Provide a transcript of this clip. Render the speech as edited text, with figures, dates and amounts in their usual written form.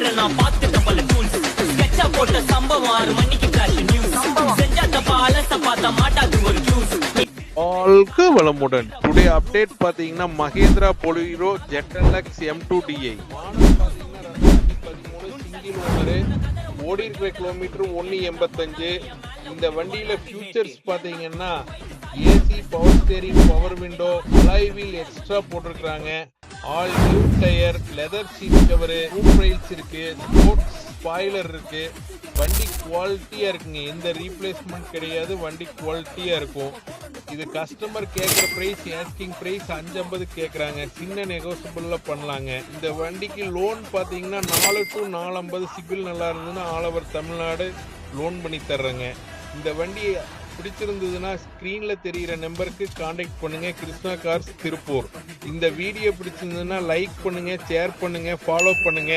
அடிக்கிற நான் பார்த்துட்ட பல டூல்ஸ் ஸ்கெட்சா போட்ட சம்பவம் 6 மணிக்கு ஃபிளாஷ் நியூஸ் செஞ்சா தப்பா அலச பார்த்தா மாட்டாது ஒரு ஜூஸ் ஆல்க வளமுடன். டுடே அப்டேட் பாத்தீங்கன்னா Mahindra Bolero ZLX M2DI single owner, ஓடி இருக்கிற கிலோமீட்டர் 185. இந்த வண்டியில ஃபியூச்சர்ஸ் பாத்தீங்கன்னா AC, power steering, power window, alloy wheel extra போட்டிருக்காங்க. All new tyre, leather seat cover, roof rails இருக்கு, ஸ்போர்ட்ஸ் ஸ்பாய்லர் இருக்கு. வண்டி குவாலிட்டியா இருக்குங்க, எந்த ரீப்ளேஸ்மெண்ட் கிடையாது, வண்டி குவாலிட்டியா இருக்கும். இது கஸ்டமர் கேட்குற பிரைஸ், ஆஸ்கிங் பிரைஸ் 550 கேட்குறாங்க. சின்ன நெகோசியபிள்ல பண்ணலாங்க. இந்த வண்டிக்கு லோன் பார்த்தீங்கன்னா 4 to 450 சிபில் நல்லா இருந்ததுன்னா ஆல் ஓவர் தமிழ்நாடு லோன் பண்ணி தர்றேங்க. இந்த வண்டி பிடிச்சிருந்ததுன்னா ஸ்க்ரீன்ல தெரிகிற நம்பருக்கு கான்டாக்ட் பண்ணுங்க. கிருஷ்ணா கார்ஸ் திருப்பூர். இந்த வீடியோ பிடிச்சிருந்ததுன்னா லைக் பண்ணுங்க, ஷேர் பண்ணுங்க, ஃபாலோ பண்ணுங்க.